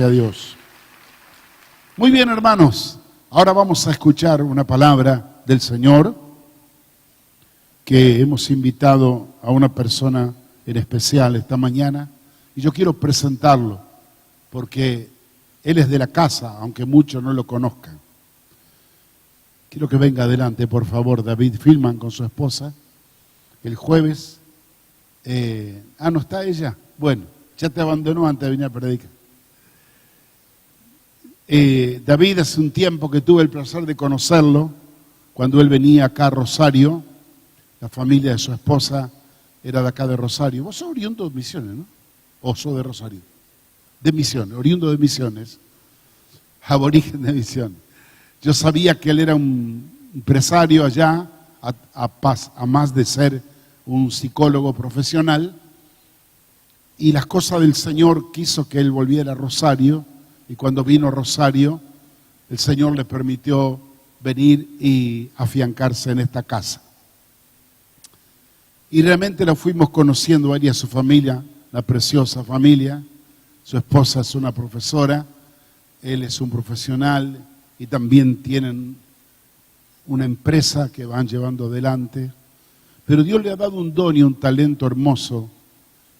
A Dios. Muy bien, hermanos. Ahora vamos a escuchar una palabra del Señor, que hemos invitado a una persona en especial esta mañana, y yo quiero presentarlo, porque él es de la casa, aunque muchos no lo conozcan. Quiero que venga adelante, por favor, David Filman con su esposa. El jueves, ¿no está ella? Bueno, ya te abandonó antes de venir a predicar. David, hace un tiempo que tuve el placer de conocerlo, cuando él venía acá a Rosario. La familia de su esposa era de acá de Rosario. Vos sos oriundo de Misiones, ¿no? ¿O sos de Rosario? De Misiones, oriundo de Misiones, aborigen de Misiones. Yo sabía que él era un empresario allá, a más de ser un psicólogo profesional, y las cosas del Señor quiso que él volviera a Rosario. Y cuando vino a Rosario, el Señor le permitió venir y afiancarse en esta casa. Y realmente la fuimos conociendo a él y a su familia, la preciosa familia. Su esposa es una profesora, él es un profesional y también tienen una empresa que van llevando adelante. Pero Dios le ha dado un don y un talento hermoso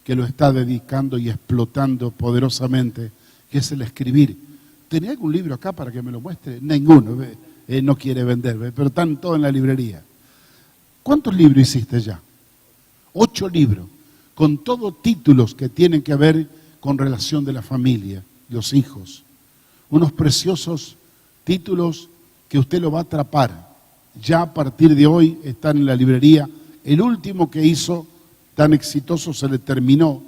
que lo está dedicando y explotando poderosamente, que es el escribir. ¿Tenía algún libro acá para que me lo muestre? Ninguno, no quiere vender, pero están todos en la librería. ¿Cuántos libros hiciste ya? 8 libros, con todos títulos que tienen que ver con relación de la familia, los hijos. Unos preciosos títulos que usted lo va a atrapar. Ya a partir de hoy están en la librería. El último que hizo, tan exitoso, se le terminó,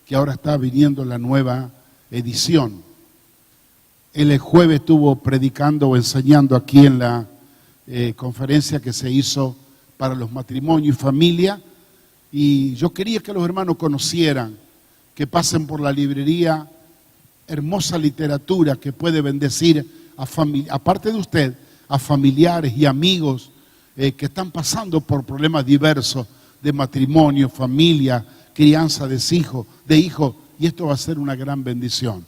que ahora está viniendo la nueva edición. Él el jueves estuvo predicando o enseñando aquí en la conferencia que se hizo para los matrimonios y familia, y yo quería que los hermanos conocieran, que pasen por la librería, hermosa literatura que puede bendecir aparte de usted, a familiares y amigos que están pasando por problemas diversos de matrimonio, familia, crianza de hijos, y esto va a ser una gran bendición.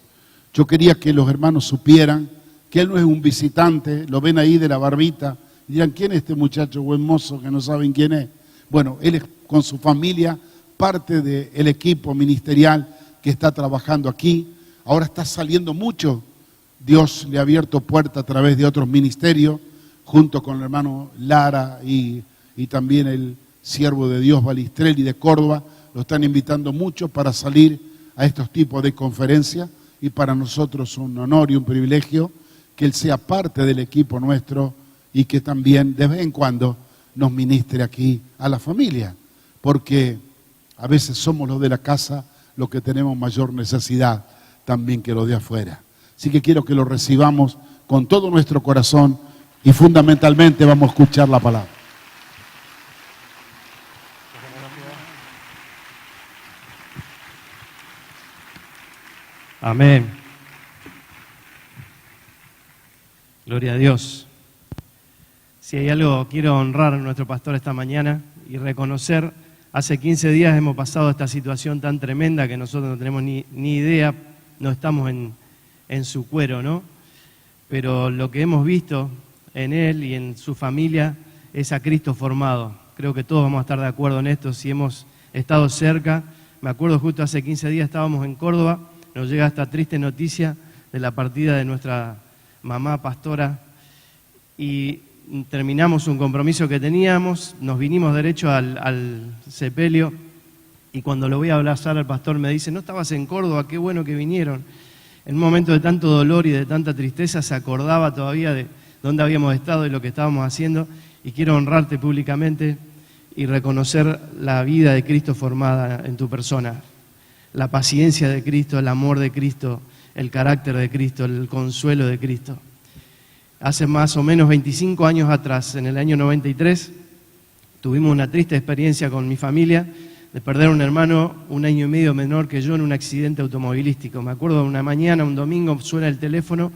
Yo quería que los hermanos supieran que él no es un visitante, lo ven ahí de la barbita, y dirán, ¿quién es este muchacho buen mozo que no saben quién es? Bueno, él es con su familia parte del equipo ministerial que está trabajando aquí. Ahora está saliendo mucho. Dios le ha abierto puertas a través de otros ministerios, junto con el hermano Lara y también el siervo de Dios Balistrelli de Córdoba. Lo están invitando mucho para salir a estos tipos de conferencias, y para nosotros un honor y un privilegio que él sea parte del equipo nuestro y que también de vez en cuando nos ministre aquí a la familia, porque a veces somos los de la casa los que tenemos mayor necesidad también que los de afuera. Así que quiero que lo recibamos con todo nuestro corazón y fundamentalmente vamos a escuchar la palabra. Amén. Gloria a Dios. Si hay algo, quiero honrar a nuestro pastor esta mañana y reconocer, hace 15 días hemos pasado esta situación tan tremenda que nosotros no tenemos ni idea, no estamos en su cuero, ¿no? Pero lo que hemos visto en él y en su familia es a Cristo formado. Creo que todos vamos a estar de acuerdo en esto, si hemos estado cerca. Me acuerdo justo hace 15 días estábamos en Córdoba, nos llega esta triste noticia de la partida de nuestra mamá pastora y terminamos un compromiso que teníamos, nos vinimos derecho al sepelio y cuando lo voy a abrazar al pastor me dice, ¿no estabas en Córdoba? Qué bueno que vinieron. En un momento de tanto dolor y de tanta tristeza se acordaba todavía de dónde habíamos estado y lo que estábamos haciendo, y quiero honrarte públicamente y reconocer la vida de Cristo formada en tu persona. La paciencia de Cristo, el amor de Cristo, el carácter de Cristo, el consuelo de Cristo. Hace más o menos 25 años atrás, en el año 93, tuvimos una triste experiencia con mi familia de perder a un hermano 1 año y medio menor que yo en un accidente automovilístico. Me acuerdo de una mañana, un domingo, suena el teléfono,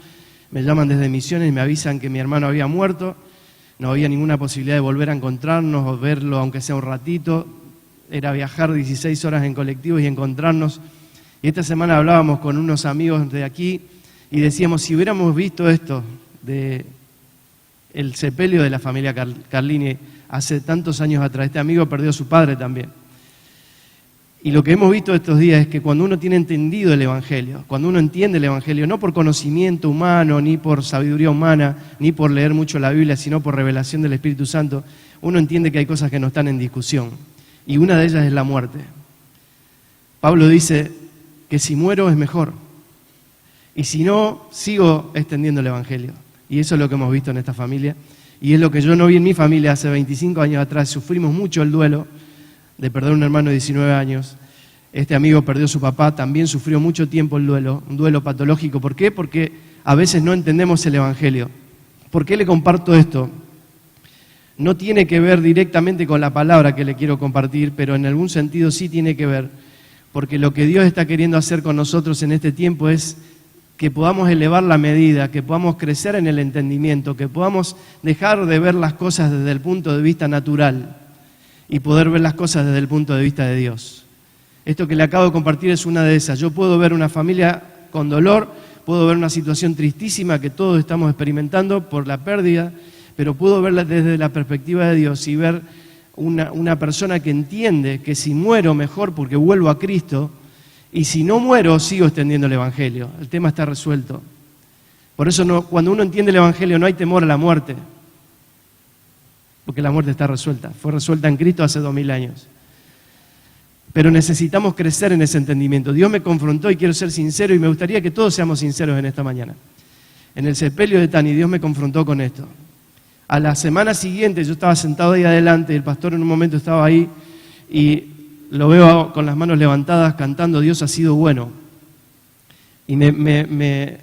me llaman desde Misiones y me avisan que mi hermano había muerto, no había ninguna posibilidad de volver a encontrarnos o verlo aunque sea un ratito. Era viajar 16 horas en colectivo y encontrarnos. Y esta semana hablábamos con unos amigos de aquí y decíamos, si hubiéramos visto esto de el sepelio de la familia Carlini hace tantos años atrás, este amigo perdió a su padre también. Y lo que hemos visto estos días es que cuando uno tiene entendido el Evangelio, cuando uno entiende el Evangelio, no por conocimiento humano, ni por sabiduría humana, ni por leer mucho la Biblia, sino por revelación del Espíritu Santo, uno entiende que hay cosas que no están en discusión. Y una de ellas es la muerte. Pablo dice que si muero es mejor. Y si no, sigo extendiendo el Evangelio. Y eso es lo que hemos visto en esta familia. Y es lo que yo no vi en mi familia hace 25 años atrás. Sufrimos mucho el duelo de perder un hermano de 19 años. Este amigo perdió a su papá, también sufrió mucho tiempo el duelo, un duelo patológico. ¿Por qué? Porque a veces no entendemos el Evangelio. ¿Por qué le comparto esto? No tiene que ver directamente con la palabra que le quiero compartir, pero en algún sentido sí tiene que ver, porque lo que Dios está queriendo hacer con nosotros en este tiempo es que podamos elevar la medida, que podamos crecer en el entendimiento, que podamos dejar de ver las cosas desde el punto de vista natural y poder ver las cosas desde el punto de vista de Dios. Esto que le acabo de compartir es una de esas. Yo puedo ver una familia con dolor, puedo ver una situación tristísima que todos estamos experimentando por la pérdida, pero puedo verla desde la perspectiva de Dios y ver una persona que entiende que si muero mejor porque vuelvo a Cristo, y si no muero sigo extendiendo el Evangelio. El tema está resuelto. Por eso cuando uno entiende el Evangelio no hay temor a la muerte, porque la muerte está resuelta. Fue resuelta en Cristo hace 2000 años. Pero necesitamos crecer en ese entendimiento. Dios me confrontó y quiero ser sincero y me gustaría que todos seamos sinceros en esta mañana. En el sepelio de Tani, Dios me confrontó con esto. A la semana siguiente yo estaba sentado ahí adelante, el pastor en un momento estaba ahí y lo veo con las manos levantadas cantando Dios ha sido bueno. Y me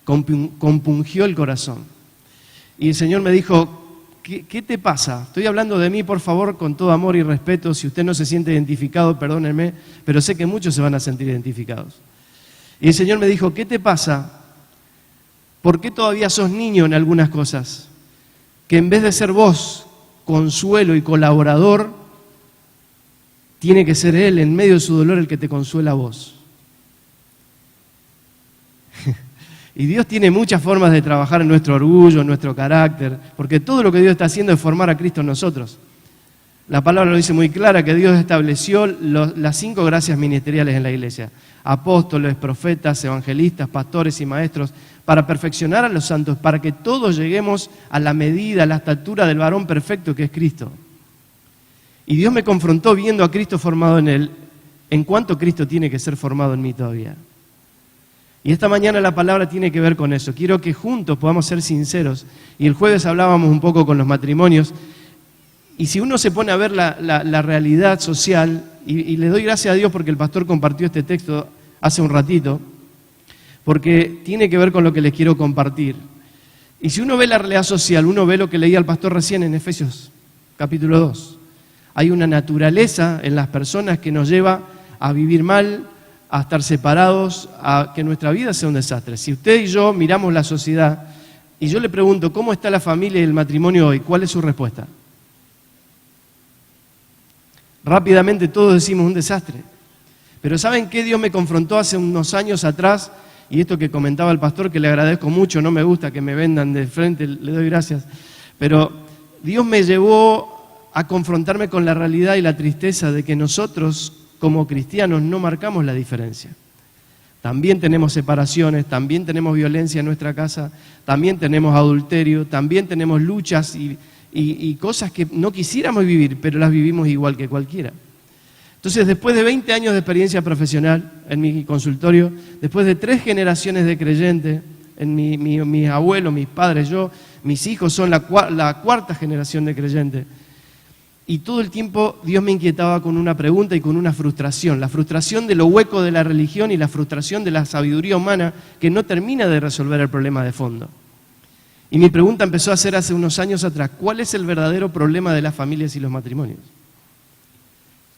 compungió el corazón. Y el Señor me dijo, ¿qué te pasa? Estoy hablando de mí, por favor, con todo amor y respeto. Si usted no se siente identificado, perdónenme, pero sé que muchos se van a sentir identificados. Y el Señor me dijo, ¿qué te pasa? ¿Por qué todavía sos niño en algunas cosas? Que en vez de ser vos consuelo y colaborador, tiene que ser Él en medio de su dolor el que te consuela a vos. Y Dios tiene muchas formas de trabajar en nuestro orgullo, en nuestro carácter, porque todo lo que Dios está haciendo es formar a Cristo en nosotros. La palabra lo dice muy clara, que Dios estableció las 5 gracias ministeriales en la iglesia. Apóstoles, profetas, evangelistas, pastores y maestros, para perfeccionar a los santos, para que todos lleguemos a la medida, a la estatura del varón perfecto que es Cristo. Y Dios me confrontó viendo a Cristo formado en él, en cuánto Cristo tiene que ser formado en mí todavía. Y esta mañana la palabra tiene que ver con eso. Quiero que juntos podamos ser sinceros. Y el jueves hablábamos un poco con los matrimonios. Y si uno se pone a ver la realidad social, y le doy gracias a Dios porque el pastor compartió este texto hace un ratito, porque tiene que ver con lo que les quiero compartir. Y si uno ve la realidad social, uno ve lo que leía el pastor recién en Efesios capítulo 2. Hay una naturaleza en las personas que nos lleva a vivir mal, a estar separados, a que nuestra vida sea un desastre. Si usted y yo miramos la sociedad y yo le pregunto ¿cómo está la familia y el matrimonio hoy? ¿Cuál es su respuesta? Rápidamente todos decimos un desastre. Pero ¿saben qué? Dios me confrontó hace unos años atrás, y esto que comentaba el pastor, que le agradezco mucho, no me gusta que me vendan de frente, le doy gracias, pero Dios me llevó a confrontarme con la realidad y la tristeza de que nosotros como cristianos no marcamos la diferencia. También tenemos separaciones, también tenemos violencia en nuestra casa, también tenemos adulterio, también tenemos luchas y cosas que no quisiéramos vivir, pero las vivimos igual que cualquiera. Entonces, después de 20 años de experiencia profesional en mi consultorio, después de 3 generaciones de creyentes, en mis abuelos, mis padres, yo, mis hijos son la 4ª generación de creyentes, y todo el tiempo Dios me inquietaba con una pregunta y con una frustración, la frustración de lo hueco de la religión y la frustración de la sabiduría humana que no termina de resolver el problema de fondo. Y mi pregunta empezó a ser hace unos años atrás, ¿cuál es el verdadero problema de las familias y los matrimonios?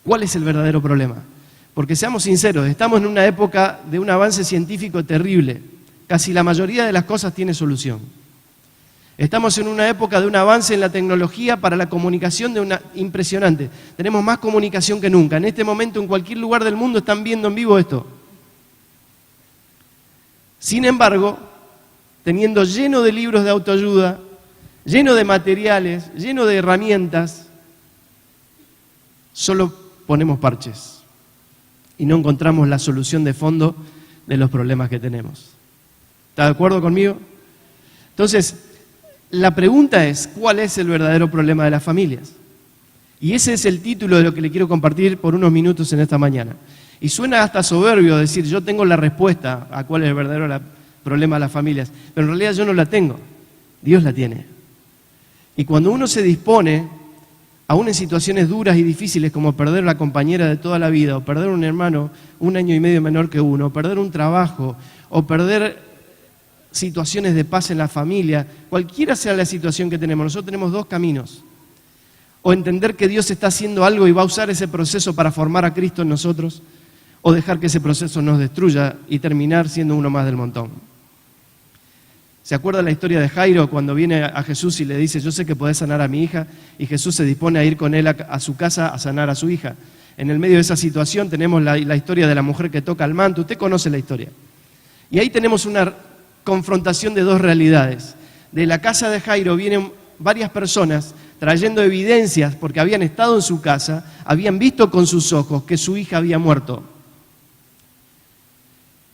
¿Cuál es el verdadero problema? Porque seamos sinceros, estamos en una época de un avance científico terrible. Casi la mayoría de las cosas tiene solución. Estamos en una época de un avance en la tecnología para la comunicación impresionante. Tenemos más comunicación que nunca. En este momento, en cualquier lugar del mundo están viendo en vivo esto. Sin embargo, teniendo lleno de libros de autoayuda, lleno de materiales, lleno de herramientas, solo ponemos parches y no encontramos la solución de fondo de los problemas que tenemos. ¿Está de acuerdo conmigo? Entonces, la pregunta es, ¿cuál es el verdadero problema de las familias? Y ese es el título de lo que le quiero compartir por unos minutos en esta mañana. Y suena hasta soberbio decir, yo tengo la respuesta a cuál es el verdadero problema de las familias, pero en realidad yo no la tengo, Dios la tiene. Y cuando uno se dispone, aún en situaciones duras y difíciles como perder a la compañera de toda la vida, o perder un hermano 1 año y medio menor que uno, o perder un trabajo, o perder situaciones de paz en la familia, cualquiera sea la situación que tenemos, nosotros tenemos 2 caminos. O entender que Dios está haciendo algo y va a usar ese proceso para formar a Cristo en nosotros, o dejar que ese proceso nos destruya y terminar siendo uno más del montón. ¿Se acuerda la historia de Jairo cuando viene a Jesús y le dice, yo sé que podés sanar a mi hija? Y Jesús se dispone a ir con él a su casa a sanar a su hija. En el medio de esa situación tenemos la historia de la mujer que toca el manto. Usted conoce la historia. Y ahí tenemos una confrontación de 2 realidades. De la casa de Jairo vienen varias personas trayendo evidencias porque habían estado en su casa, habían visto con sus ojos que su hija había muerto.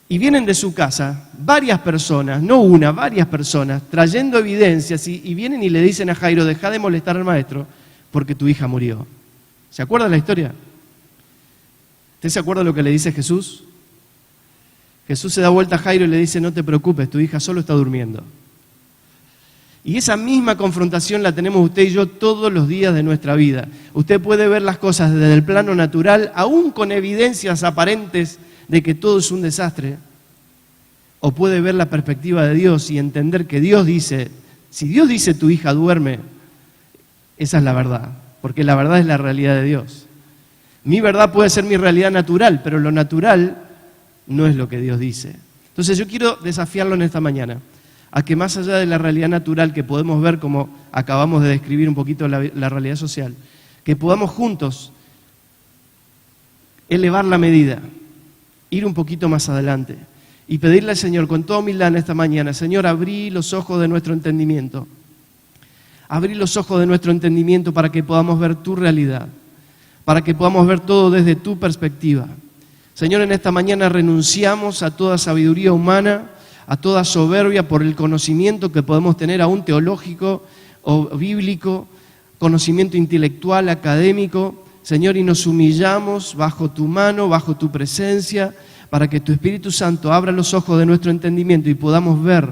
Y vienen de su casa varias personas, no una, varias personas, trayendo evidencias y vienen y le dicen a Jairo, deja de molestar al maestro porque tu hija murió. ¿Se acuerda la historia? ¿Usted se acuerda lo que le dice Jesús? Jesús se da vuelta a Jairo y le dice, no te preocupes, tu hija solo está durmiendo. Y esa misma confrontación la tenemos usted y yo todos los días de nuestra vida. Usted puede ver las cosas desde el plano natural, aún con evidencias aparentes de que todo es un desastre, o puede ver la perspectiva de Dios y entender que Dios dice, si Dios dice tu hija duerme, esa es la verdad, porque la verdad es la realidad de Dios. Mi verdad puede ser mi realidad natural, pero lo natural no es lo que Dios dice. Entonces yo quiero desafiarlo en esta mañana, a que más allá de la realidad natural que podemos ver, como acabamos de describir un poquito la realidad social, que podamos juntos elevar la medida, ir un poquito más adelante y pedirle al Señor con toda humildad en esta mañana, Señor, abrí los ojos de nuestro entendimiento. Abrí los ojos de nuestro entendimiento para que podamos ver tu realidad, para que podamos ver todo desde tu perspectiva. Señor, en esta mañana renunciamos a toda sabiduría humana, a toda soberbia por el conocimiento que podemos tener aún teológico o bíblico, conocimiento intelectual, académico, Señor, y nos humillamos bajo tu mano, bajo tu presencia, para que tu Espíritu Santo abra los ojos de nuestro entendimiento y podamos ver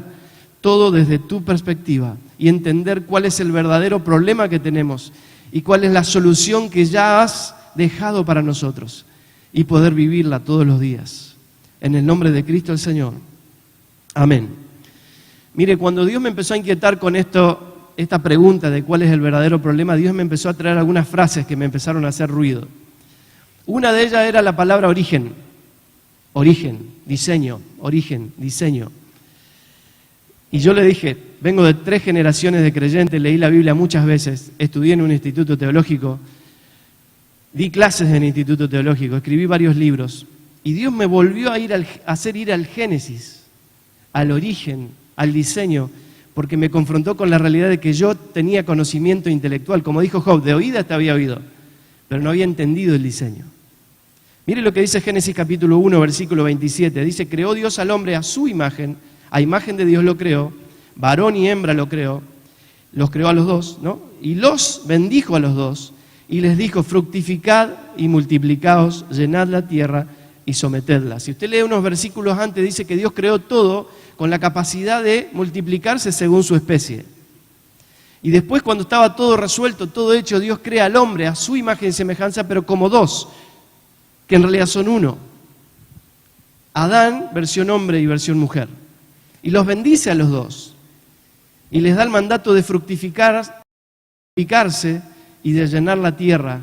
todo desde tu perspectiva y entender cuál es el verdadero problema que tenemos y cuál es la solución que ya has dejado para nosotros y poder vivirla todos los días. En el nombre de Cristo el Señor. Amén. Mire, cuando Dios me empezó a inquietar con esta pregunta de cuál es el verdadero problema, Dios me empezó a traer algunas frases que me empezaron a hacer ruido. Una de ellas era la palabra origen. Origen, diseño, origen, diseño. Y yo le dije, vengo de 3 generaciones de creyentes, leí la Biblia muchas veces, estudié en un instituto teológico, di clases en el instituto teológico, escribí varios libros, y Dios me volvió a hacer ir al Génesis, al origen, al diseño, porque me confrontó con la realidad de que yo tenía conocimiento intelectual, como dijo Job, de oídas te había oído, pero no había entendido el diseño. Mire lo que dice Génesis capítulo 1, versículo 27, dice, creó Dios al hombre a su imagen, a imagen de Dios lo creó, varón y hembra lo creó, los creó a los dos, ¿no? Y los bendijo a los dos, y les dijo, fructificad y multiplicaos, llenad la tierra y sometedla. Si usted lee unos versículos antes, dice que Dios creó todo con la capacidad de multiplicarse según su especie. Y después, cuando estaba todo resuelto, todo hecho, Dios crea al hombre a su imagen y semejanza, pero como dos, que en realidad son uno. Adán, versión hombre y versión mujer. Y los bendice a los dos. Y les da el mandato de fructificarse y de llenar la tierra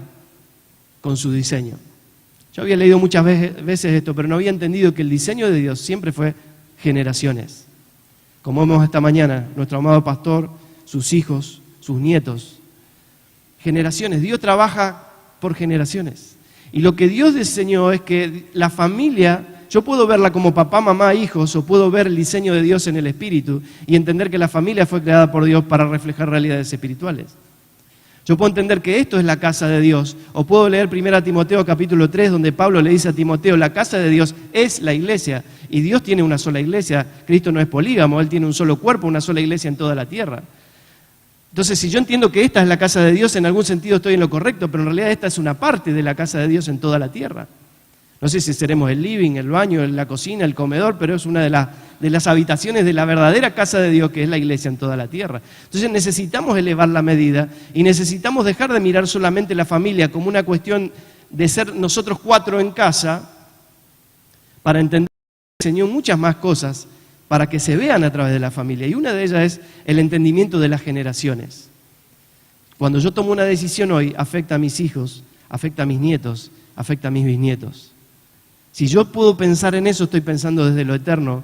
con su diseño. Yo había leído muchas veces esto, pero no había entendido que el diseño de Dios siempre fue generaciones. Como vemos esta mañana, nuestro amado pastor, sus hijos, sus nietos. Generaciones. Dios trabaja por generaciones. Y lo que Dios diseñó es que la familia yo puedo verla como papá, mamá, hijos, o puedo ver el diseño de Dios en el espíritu y entender que la familia fue creada por Dios para reflejar realidades espirituales. Yo puedo entender que esto es la casa de Dios, o puedo leer 1 Timoteo capítulo 3, donde Pablo le dice a Timoteo, la casa de Dios es la iglesia, y Dios tiene una sola iglesia. Cristo no es polígamo, Él tiene un solo cuerpo, una sola iglesia en toda la tierra. Entonces, si yo entiendo que esta es la casa de Dios, en algún sentido estoy en lo correcto, pero en realidad esta es una parte de la casa de Dios en toda la tierra. No sé si seremos el living, el baño, la cocina, el comedor, pero es una de las habitaciones de la verdadera casa de Dios, que es la iglesia en toda la tierra. Entonces necesitamos elevar la medida y necesitamos dejar de mirar solamente la familia como una cuestión de ser nosotros 4 en casa, para entender que enseñó muchas más cosas para que se vean a través de la familia. Y una de ellas es el entendimiento de las generaciones. Cuando yo tomo una decisión hoy, afecta a mis hijos, afecta a mis nietos, afecta a mis bisnietos. Si yo puedo pensar en eso, estoy pensando desde lo eterno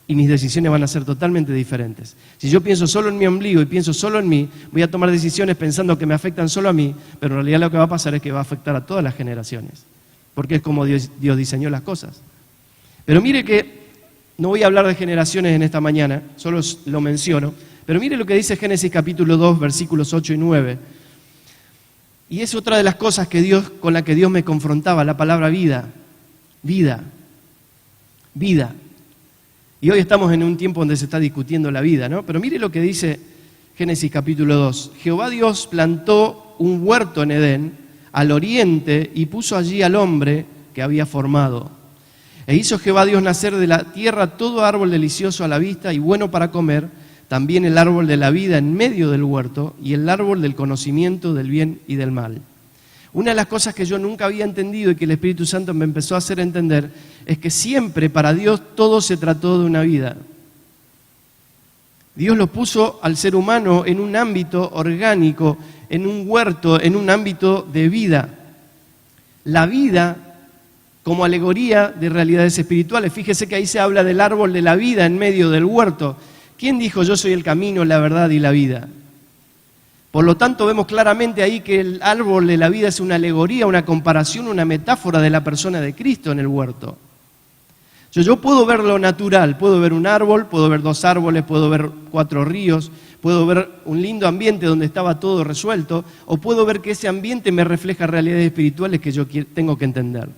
y mis decisiones van a ser totalmente diferentes. Si yo pienso solo en mi ombligo y pienso solo en mí, voy a tomar decisiones pensando que me afectan solo a mí, pero en realidad lo que va a pasar es que va a afectar a todas las generaciones, porque es como Dios diseñó las cosas. Pero mire que no voy a hablar de generaciones en esta mañana, solo lo menciono, pero mire lo que dice Génesis capítulo 2, versículos 8 y 9. Y es otra de las cosas con la que Dios me confrontaba, la palabra vida. Vida, vida. Y hoy estamos en un tiempo donde se está discutiendo la vida, ¿no? Pero mire lo que dice Génesis capítulo 2. Jehová Dios plantó un huerto en Edén, al oriente, y puso allí al hombre que había formado. E hizo Jehová Dios nacer de la tierra todo árbol delicioso a la vista y bueno para comer, también el árbol de la vida en medio del huerto y el árbol del conocimiento del bien y del mal. Una de las cosas que yo nunca había entendido y que el Espíritu Santo me empezó a hacer entender es que siempre para Dios todo se trató de una vida. Dios lo puso al ser humano en un ámbito orgánico, en un huerto, en un ámbito de vida. La vida como alegoría de realidades espirituales. Fíjese que ahí se habla del árbol de la vida en medio del huerto. ¿Quién dijo yo soy el camino, la verdad y la vida? Por lo tanto, vemos claramente ahí que el árbol de la vida es una alegoría, una comparación, una metáfora de la persona de Cristo en el huerto. Yo puedo ver lo natural, puedo ver un árbol, puedo ver 2 árboles, puedo ver 4 ríos, puedo ver un lindo ambiente donde estaba todo resuelto, o puedo ver que ese ambiente me refleja realidades espirituales que yo tengo que entender.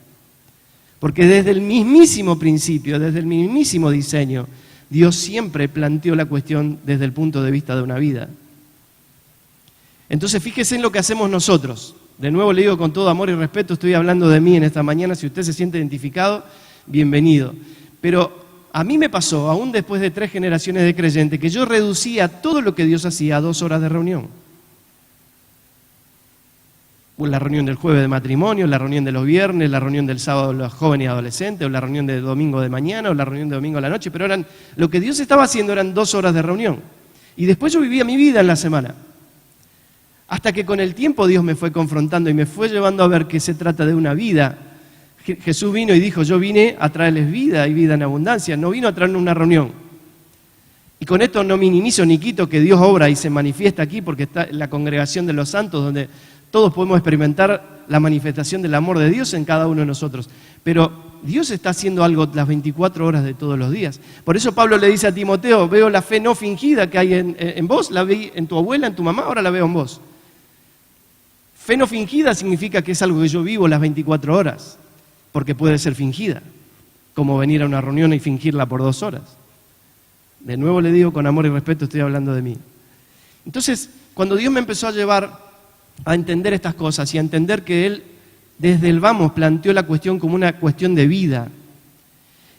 Porque desde el mismísimo principio, desde el mismísimo diseño, Dios siempre planteó la cuestión desde el punto de vista de una vida. Entonces fíjese en lo que hacemos nosotros. De nuevo le digo con todo amor y respeto, estoy hablando de mí en esta mañana. Si usted se siente identificado, bienvenido. Pero a mí me pasó, aún después de 3 generaciones de creyentes, que yo reducía todo lo que Dios hacía a 2 horas de reunión. La reunión del jueves de matrimonio, la reunión de los viernes, la reunión del sábado de los jóvenes y adolescentes, o la reunión de domingo de mañana, o la reunión de domingo a la noche, pero lo que Dios estaba haciendo eran 2 horas de reunión. Y después yo vivía mi vida en la semana. Hasta que con el tiempo Dios me fue confrontando y me fue llevando a ver que se trata de una vida. Jesús vino y dijo, yo vine a traerles vida y vida en abundancia, no vino a traernos una reunión. Y con esto no minimizo ni quito que Dios obra y se manifiesta aquí, porque está la congregación de los santos, donde todos podemos experimentar la manifestación del amor de Dios en cada uno de nosotros. Pero Dios está haciendo algo las 24 horas de todos los días. Por eso Pablo le dice a Timoteo, veo la fe no fingida que hay en vos, la vi en tu abuela, en tu mamá, ahora la veo en vos. Fe no fingida significa que es algo que yo vivo las 24 horas, porque puede ser fingida, como venir a una reunión y fingirla por 2 horas. De nuevo le digo con amor y respeto, estoy hablando de mí. Entonces, cuando Dios me empezó a llevar a entender estas cosas y a entender que Él desde el vamos planteó la cuestión como una cuestión de vida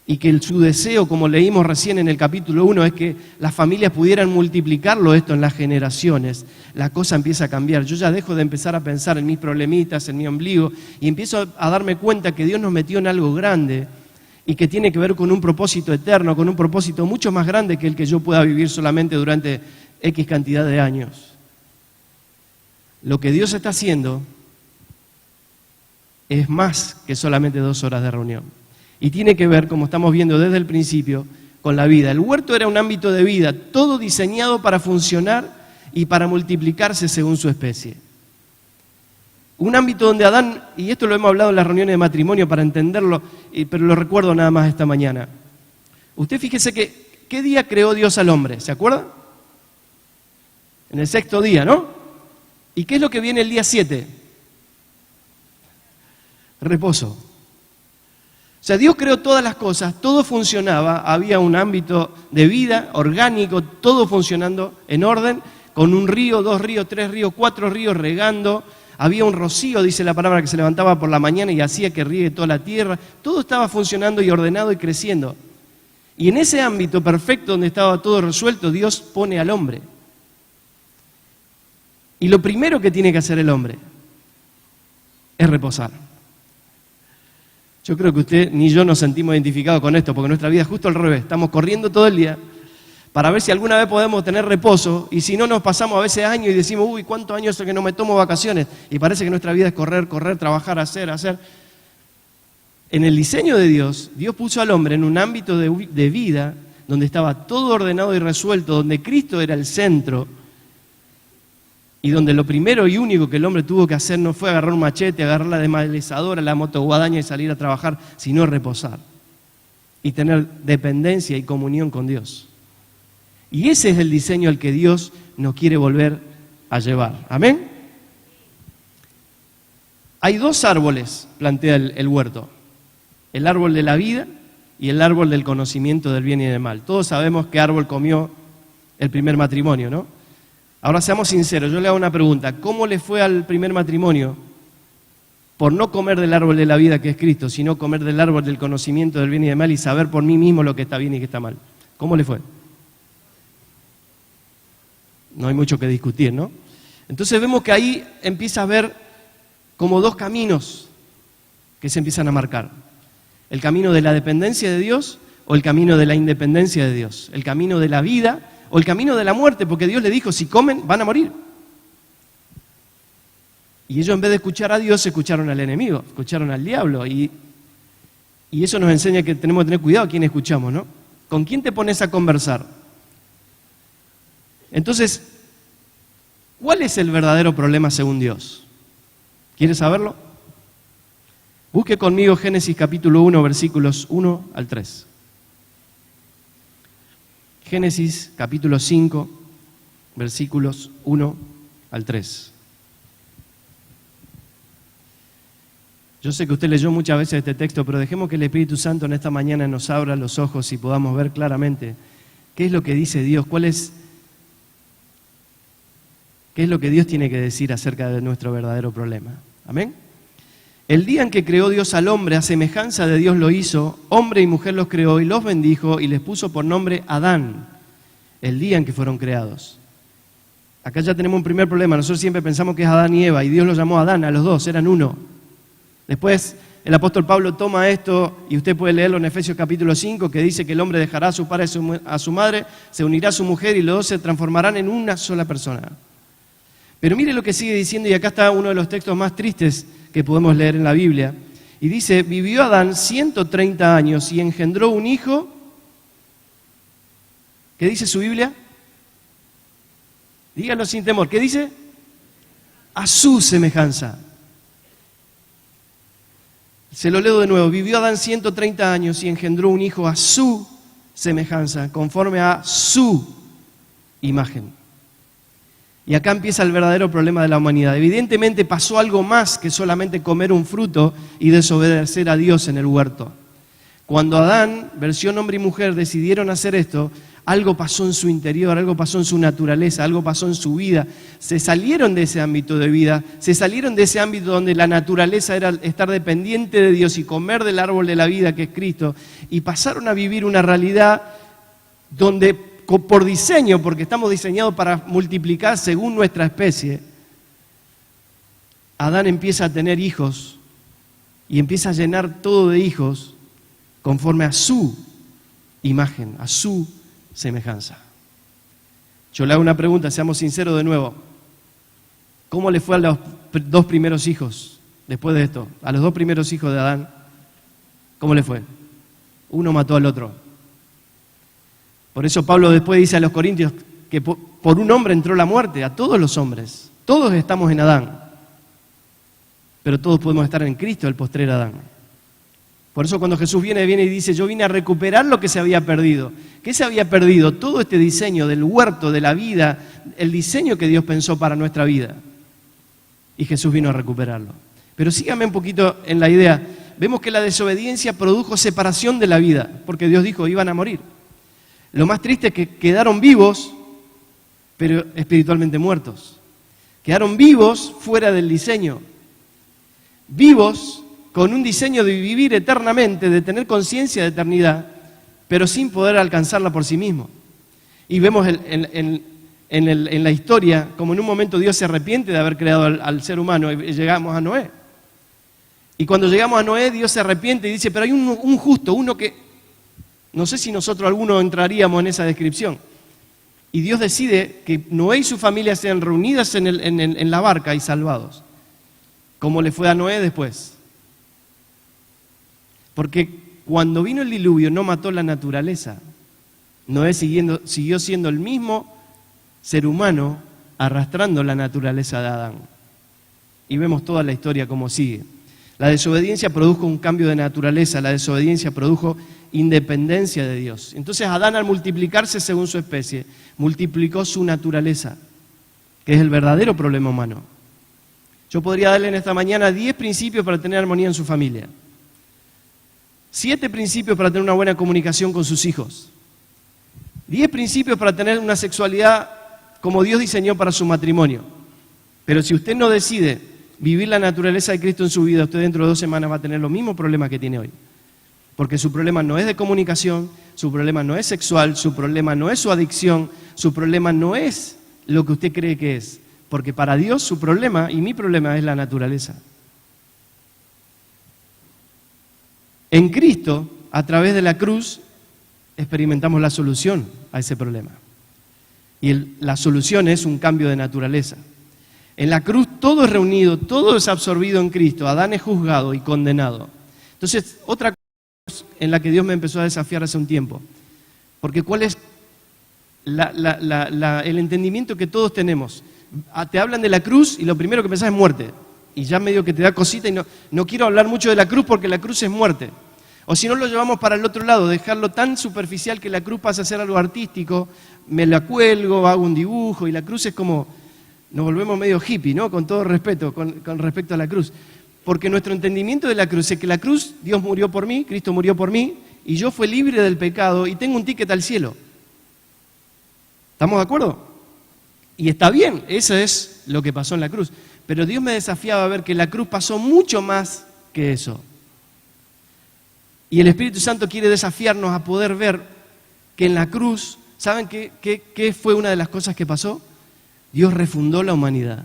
y que su deseo, como leímos recién en el capítulo 1, es que las familias pudieran multiplicarlo esto en las generaciones, la cosa empieza a cambiar. Yo ya dejo de empezar a pensar en mis problemitas, en mi ombligo, y empiezo a darme cuenta que Dios nos metió en algo grande y que tiene que ver con un propósito eterno, con un propósito mucho más grande que el que yo pueda vivir solamente durante X cantidad de años. Lo que Dios está haciendo es más que solamente 2 horas de reunión. Y tiene que ver, como estamos viendo desde el principio, con la vida. El huerto era un ámbito de vida, todo diseñado para funcionar y para multiplicarse según su especie. Un ámbito donde Adán, y esto lo hemos hablado en las reuniones de matrimonio para entenderlo, pero lo recuerdo nada más esta mañana. Usted fíjese que, ¿qué día creó Dios al hombre? ¿Se acuerda? En el 6º día, ¿no? ¿Y qué es lo que viene el día 7? Reposo. O sea, Dios creó todas las cosas, todo funcionaba, había un ámbito de vida orgánico, todo funcionando en orden, con un río, 2 ríos, 3 ríos, 4 ríos regando, había un rocío, dice la palabra, que se levantaba por la mañana y hacía que riegue toda la tierra, todo estaba funcionando y ordenado y creciendo. Y en ese ámbito perfecto donde estaba todo resuelto, Dios pone al hombre. Y lo primero que tiene que hacer el hombre es reposar. Yo creo que usted ni yo nos sentimos identificados con esto, porque nuestra vida es justo al revés. Estamos corriendo todo el día para ver si alguna vez podemos tener reposo, y si no nos pasamos a veces años y decimos, uy, ¿cuántos años es que no me tomo vacaciones? Y parece que nuestra vida es correr, correr, trabajar, hacer. En el diseño de Dios, Dios puso al hombre en un ámbito de vida donde estaba todo ordenado y resuelto, donde Cristo era el centro, y donde lo primero y único que el hombre tuvo que hacer no fue agarrar un machete, agarrar la desmalezadora, la motoguadaña y salir a trabajar, sino reposar y tener dependencia y comunión con Dios. Y ese es el diseño al que Dios nos quiere volver a llevar. ¿Amén? Hay 2 árboles, plantea el huerto. El árbol de la vida y el árbol del conocimiento del bien y del mal. Todos sabemos qué árbol comió el primer matrimonio, ¿no? Ahora seamos sinceros, yo le hago una pregunta. ¿Cómo le fue al primer matrimonio por no comer del árbol de la vida que es Cristo, sino comer del árbol del conocimiento del bien y del mal y saber por mí mismo lo que está bien y que está mal? ¿Cómo le fue? No hay mucho que discutir, ¿no? Entonces vemos que ahí empieza a haber como 2 caminos que se empiezan a marcar. El camino de la dependencia de Dios o el camino de la independencia de Dios. El camino de la vida o el camino de la muerte, porque Dios le dijo, si comen, van a morir. Y ellos en vez de escuchar a Dios, escucharon al enemigo, escucharon al diablo. Y eso nos enseña que tenemos que tener cuidado a quién escuchamos, ¿no? ¿Con quién te pones a conversar? Entonces, ¿cuál es el verdadero problema según Dios? ¿Quieres saberlo? Busque conmigo Génesis capítulo 1, versículos 1 al 3. Génesis capítulo 5, versículos 1 al 3. Yo sé que usted leyó muchas veces este texto, pero dejemos que el Espíritu Santo en esta mañana nos abra los ojos y podamos ver claramente qué es lo que dice Dios, qué es lo que Dios tiene que decir acerca de nuestro verdadero problema. Amén. El día en que creó Dios al hombre, a semejanza de Dios lo hizo, hombre y mujer los creó y los bendijo y les puso por nombre Adán, el día en que fueron creados. Acá ya tenemos un primer problema. Nosotros siempre pensamos que es Adán y Eva, y Dios los llamó Adán, a los 2, eran uno. Después el apóstol Pablo toma esto, y usted puede leerlo en Efesios capítulo 5, que dice que el hombre dejará a su padre y a su madre, se unirá a su mujer y los 2 se transformarán en una sola persona. Pero mire lo que sigue diciendo, y acá está uno de los textos más tristes que podemos leer en la Biblia. Y dice, vivió Adán 130 años y engendró un hijo. ¿Qué dice su Biblia? Díganlo sin temor. ¿Qué dice? A su semejanza. Se lo leo de nuevo. Vivió Adán 130 años y engendró un hijo a su semejanza, conforme a su imagen. Y acá empieza el verdadero problema de la humanidad. Evidentemente pasó algo más que solamente comer un fruto y desobedecer a Dios en el huerto. Cuando Adán, versión hombre y mujer, decidieron hacer esto, algo pasó en su interior, algo pasó en su naturaleza, algo pasó en su vida. Se salieron de ese ámbito de vida, se salieron de ese ámbito donde la naturaleza era estar dependiente de Dios y comer del árbol de la vida que es Cristo, y pasaron a vivir una realidad donde, por diseño, porque estamos diseñados para multiplicar según nuestra especie, Adán empieza a tener hijos y empieza a llenar todo de hijos conforme a su imagen, a su semejanza. Yo le hago una pregunta, seamos sinceros de nuevo. ¿Cómo le fue a los 2 primeros hijos después de esto? A los 2 primeros hijos de Adán, ¿cómo le fue? Uno mató al otro. Por eso Pablo después dice a los Corintios que por un hombre entró la muerte, a todos los hombres. Todos estamos en Adán. pero todos podemos estar en Cristo, el postrer Adán. Por eso cuando Jesús viene y dice, yo vine a recuperar lo que se había perdido. ¿Qué se había perdido? Todo este diseño del huerto, de la vida, el diseño que Dios pensó para nuestra vida. Y Jesús vino a recuperarlo. Pero síganme un poquito en la idea. Vemos que la desobediencia produjo separación de la vida, porque Dios dijo, iban a morir. Lo más triste es que quedaron vivos, pero espiritualmente muertos. Quedaron vivos fuera del diseño. Vivos con un diseño de vivir eternamente, de tener conciencia de eternidad, pero sin poder alcanzarla por sí mismo. Y vemos en la historia como en un momento Dios se arrepiente de haber creado al ser humano y llegamos a Noé. Y cuando llegamos a Noé, Dios se arrepiente y dice, pero hay un justo, uno que, no sé si nosotros algunos entraríamos en esa descripción. Y Dios decide que Noé y su familia sean reunidas en la barca y salvados, como le fue a Noé después. Porque cuando vino el diluvio no mató la naturaleza. Noé siguió siendo el mismo ser humano arrastrando la naturaleza de Adán. Y vemos toda la historia como sigue. La desobediencia produjo un cambio de naturaleza, la desobediencia produjo independencia de Dios. Entonces Adán, al multiplicarse según su especie, multiplicó su naturaleza, que es el verdadero problema humano. Yo podría darle en esta mañana 10 principios para tener armonía en su familia. 7 principios para tener una buena comunicación con sus hijos. 10 principios para tener una sexualidad como Dios diseñó para su matrimonio. Pero si usted no decide vivir la naturaleza de Cristo en su vida, usted dentro de 2 semanas va a tener los mismos problemas que tiene hoy. Porque su problema no es de comunicación, su problema no es sexual, su problema no es su adicción, su problema no es lo que usted cree que es. Porque para Dios su problema y mi problema es la naturaleza. En Cristo, a través de la cruz, experimentamos la solución a ese problema. Y la solución es un cambio de naturaleza. En la cruz todo es reunido, todo es absorbido en Cristo. Adán es juzgado y condenado. Entonces, otra cosa en la que Dios me empezó a desafiar hace un tiempo. Porque ¿cuál es el entendimiento que todos tenemos? Te hablan de la cruz y lo primero que pensás es muerte. Y ya medio que te da cosita y no quiero hablar mucho de la cruz porque la cruz es muerte. O si no lo llevamos para el otro lado, dejarlo tan superficial que la cruz pasa a ser algo artístico, me la cuelgo, hago un dibujo y la cruz es como, nos volvemos medio hippie, ¿no? Con todo respeto, con respecto a la cruz. Porque nuestro entendimiento de la cruz es que la cruz, Dios murió por mí, Cristo murió por mí y yo fui libre del pecado y tengo un ticket al cielo. ¿Estamos de acuerdo? Y está bien, eso es lo que pasó en la cruz. Pero Dios me desafiaba a ver que la cruz pasó mucho más que eso. Y el Espíritu Santo quiere desafiarnos a poder ver que en la cruz, ¿saben qué fue una de las cosas que pasó? Dios refundó la humanidad.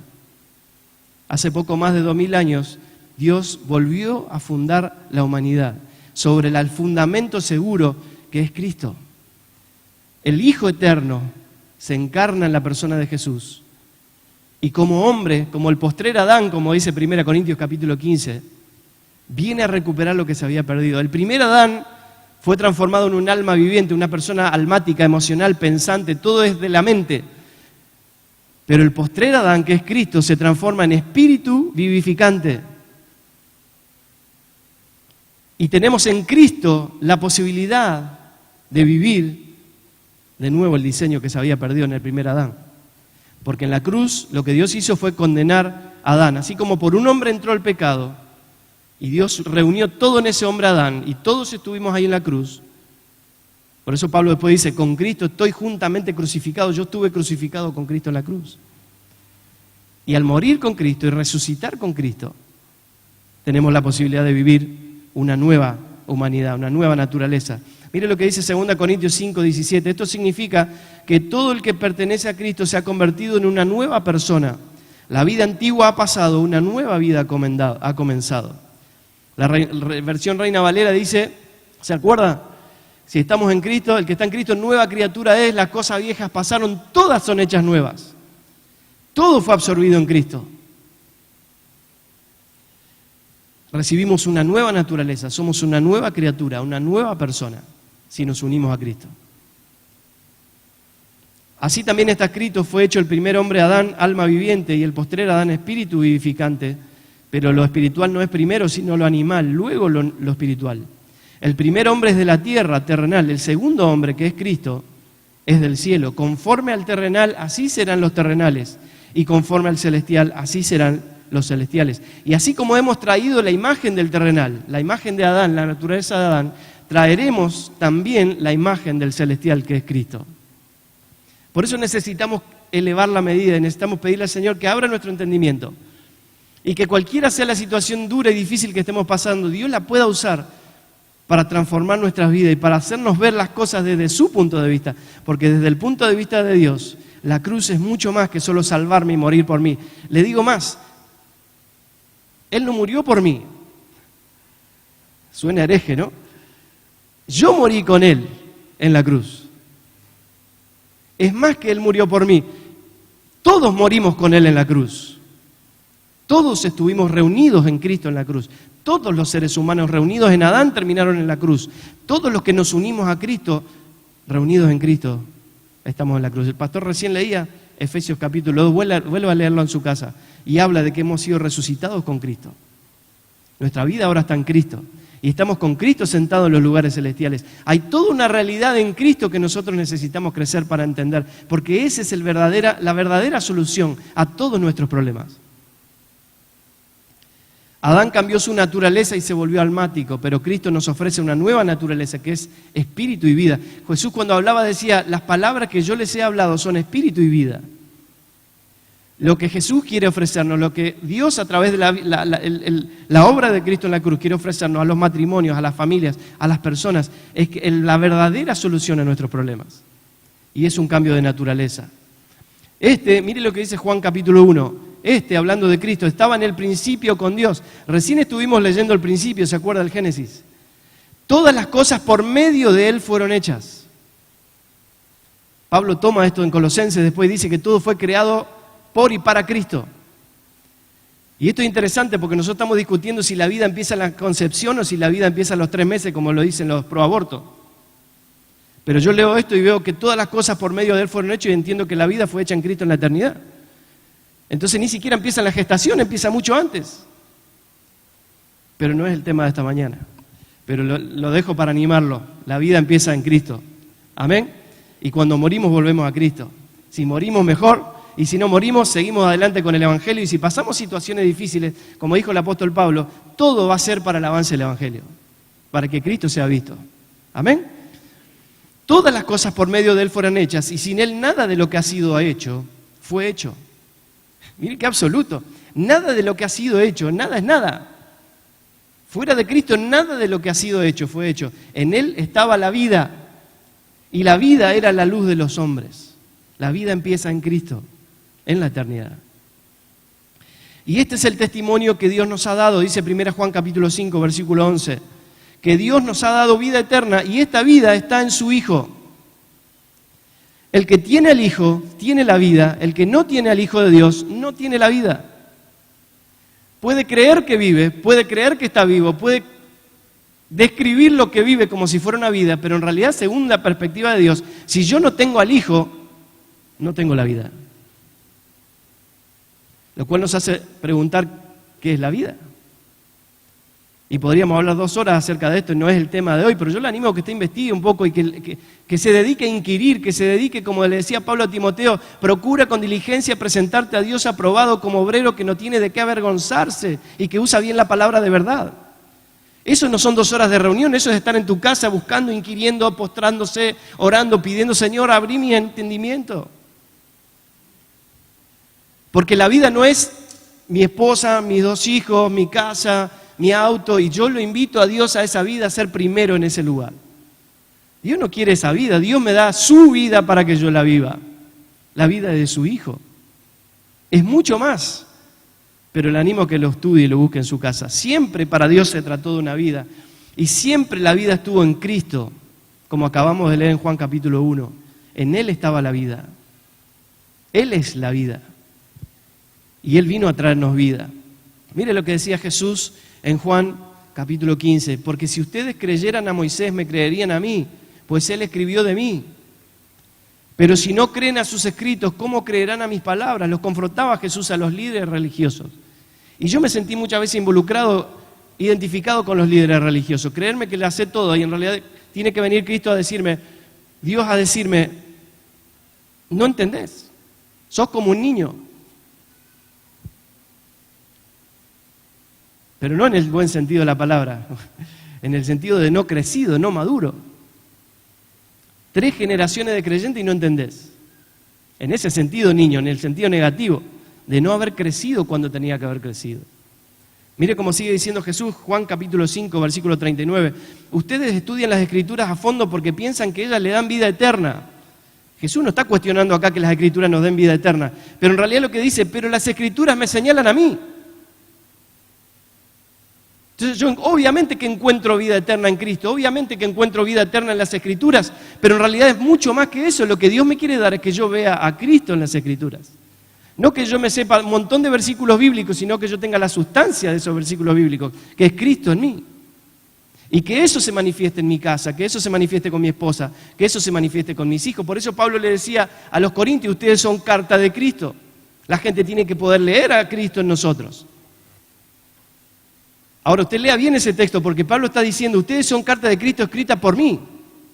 Hace poco más de 2000 años, Dios volvió a fundar la humanidad sobre el fundamento seguro que es Cristo. El Hijo Eterno se encarna en la persona de Jesús. Y como hombre, como el postrer Adán, como dice 1 Corintios capítulo 15, viene a recuperar lo que se había perdido. El primer Adán fue transformado en un alma viviente, una persona almática, emocional, pensante, todo es de la mente. Pero el postrer Adán, que es Cristo, se transforma en espíritu vivificante. Y tenemos en Cristo la posibilidad de vivir de nuevo el diseño que se había perdido en el primer Adán. Porque en la cruz lo que Dios hizo fue condenar a Adán. Así como por un hombre entró el pecado y Dios reunió todo en ese hombre Adán y todos estuvimos ahí en la cruz. Por eso Pablo después dice, con Cristo estoy juntamente crucificado. Yo estuve crucificado con Cristo en la cruz. Y al morir con Cristo y resucitar con Cristo, tenemos la posibilidad de vivir una nueva humanidad, una nueva naturaleza. Mire lo que dice 2 Corintios 5, 17. Esto significa que todo el que pertenece a Cristo se ha convertido en una nueva persona. La vida antigua ha pasado, una nueva vida ha comenzado. La versión Reina Valera dice, ¿se acuerda? Si estamos en Cristo, el que está en Cristo, nueva criatura es, las cosas viejas pasaron, todas son hechas nuevas. Todo fue absorbido en Cristo. Recibimos una nueva naturaleza, somos una nueva criatura, una nueva persona, si nos unimos a Cristo. Así también está escrito, fue hecho el primer hombre Adán, alma viviente, y el postrer Adán, espíritu vivificante. Pero lo espiritual no es primero, sino lo animal, luego lo espiritual. El primer hombre es de la tierra, terrenal. El segundo hombre, que es Cristo, es del cielo. Conforme al terrenal, así serán los terrenales. Y conforme al celestial, así serán los celestiales. Y así como hemos traído la imagen del terrenal, la imagen de Adán, la naturaleza de Adán, traeremos también la imagen del celestial, que es Cristo. Por eso necesitamos elevar la medida y necesitamos pedirle al Señor que abra nuestro entendimiento y que cualquiera sea la situación dura y difícil que estemos pasando, Dios la pueda usar para transformar nuestras vidas y para hacernos ver las cosas desde su punto de vista, porque desde el punto de vista de Dios, la cruz es mucho más que solo salvarme y morir por mí. Le digo más, Él no murió por mí. Suena hereje, ¿no? Yo morí con Él en la cruz. Es más que Él murió por mí. Todos morimos con Él en la cruz. Todos estuvimos reunidos en Cristo en la cruz. Todos los seres humanos reunidos en Adán terminaron en la cruz. Todos los que nos unimos a Cristo, reunidos en Cristo, estamos en la cruz. El pastor recién leía Efesios capítulo 2, vuelva a leerlo en su casa, y habla de que hemos sido resucitados con Cristo. Nuestra vida ahora está en Cristo. Y estamos con Cristo sentados en los lugares celestiales. Hay toda una realidad en Cristo que nosotros necesitamos crecer para entender, porque esa es la verdadera solución a todos nuestros problemas. Adán cambió su naturaleza y se volvió almático, pero Cristo nos ofrece una nueva naturaleza que es espíritu y vida. Jesús cuando hablaba decía, las palabras que yo les he hablado son espíritu y vida. Lo que Jesús quiere ofrecernos, lo que Dios a través de la obra de Cristo en la cruz quiere ofrecernos a los matrimonios, a las familias, a las personas, es la verdadera solución a nuestros problemas. Y es un cambio de naturaleza. Mire lo que dice Juan capítulo 1. Hablando de Cristo, estaba en el principio con Dios. Recién estuvimos leyendo el principio, ¿se acuerda del Génesis? Todas las cosas por medio de Él fueron hechas. Pablo toma esto en Colosenses, después dice que todo fue creado por y para Cristo. Y esto es interesante porque nosotros estamos discutiendo si la vida empieza en la concepción o si la vida empieza a los 3 meses, como lo dicen los proabortos. Pero yo leo esto y veo que todas las cosas por medio de Él fueron hechas y entiendo que la vida fue hecha en Cristo en la eternidad. Entonces ni siquiera empieza en la gestación, empieza mucho antes. Pero no es el tema de esta mañana. Pero lo dejo para animarlo. La vida empieza en Cristo. Amén. Y cuando morimos volvemos a Cristo. Si morimos mejor, y si no morimos seguimos adelante con el Evangelio. Y si pasamos situaciones difíciles, como dijo el apóstol Pablo, todo va a ser para el avance del Evangelio. Para que Cristo sea visto. Amén. Todas las cosas por medio de Él fueron hechas y sin Él nada de lo que ha sido hecho fue hecho. Miren qué absoluto. Nada de lo que ha sido hecho, nada es nada. Fuera de Cristo, nada de lo que ha sido hecho fue hecho. En Él estaba la vida y la vida era la luz de los hombres. La vida empieza en Cristo, en la eternidad. Y este es el testimonio que Dios nos ha dado, dice 1 Juan capítulo 5, versículo 11, que Dios nos ha dado vida eterna y esta vida está en su Hijo. El que tiene al Hijo tiene la vida, el que no tiene al Hijo de Dios no tiene la vida. Puede creer que vive, puede creer que está vivo, puede describir lo que vive como si fuera una vida, pero en realidad, según la perspectiva de Dios, si yo no tengo al Hijo, no tengo la vida. Lo cual nos hace preguntar qué es la vida. Y podríamos hablar 2 horas acerca de esto, no es el tema de hoy, pero yo le animo a que usted investigue un poco y que se dedique a inquirir, que se dedique, como le decía Pablo a Timoteo, procura con diligencia presentarte a Dios aprobado como obrero que no tiene de qué avergonzarse y que usa bien la palabra de verdad. Eso no son 2 horas de reunión, eso es estar en tu casa buscando, inquiriendo, postrándose, orando, pidiendo, Señor, abrí mi entendimiento. Porque la vida no es mi esposa, mis 2 hijos, mi casa, mi auto, y yo lo invito a Dios a esa vida a ser primero en ese lugar. Dios no quiere esa vida, Dios me da su vida para que yo la viva, la vida de su Hijo. Es mucho más, pero le animo a que lo estudie y lo busque en su casa. Siempre para Dios se trató de una vida, y siempre la vida estuvo en Cristo, como acabamos de leer en Juan capítulo 1. En Él estaba la vida. Él es la vida. Y Él vino a traernos vida. Mire lo que decía Jesús en Juan capítulo 15. Porque si ustedes creyeran a Moisés, me creerían a mí, pues él escribió de mí. Pero si no creen a sus escritos, ¿cómo creerán a mis palabras? Los confrontaba Jesús a los líderes religiosos. Y yo me sentí muchas veces involucrado, identificado con los líderes religiosos, creerme que le hace todo y en realidad tiene que venir Cristo a decirme, Dios a decirme, no entendés, sos como un niño. Pero no en el buen sentido de la palabra, en el sentido de no crecido, no maduro. 3 generaciones de creyentes y no entendés. En ese sentido, niño, en el sentido negativo, de no haber crecido cuando tenía que haber crecido. Mire cómo sigue diciendo Jesús, Juan capítulo 5, versículo 39. Ustedes estudian las Escrituras a fondo porque piensan que ellas le dan vida eterna. Jesús no está cuestionando acá que las Escrituras nos den vida eterna, pero en realidad lo que dice, pero las Escrituras me señalan a mí. Entonces yo obviamente que encuentro vida eterna en Cristo, obviamente que encuentro vida eterna en las Escrituras, pero en realidad es mucho más que eso. Lo que Dios me quiere dar es que yo vea a Cristo en las Escrituras. No que yo me sepa un montón de versículos bíblicos, sino que yo tenga la sustancia de esos versículos bíblicos, que es Cristo en mí. Y que eso se manifieste en mi casa, que eso se manifieste con mi esposa, que eso se manifieste con mis hijos. Por eso Pablo le decía a los corintios, ustedes son carta de Cristo. La gente tiene que poder leer a Cristo en nosotros. Ahora usted lea bien ese texto, porque Pablo está diciendo, ustedes son carta de Cristo escrita por mí.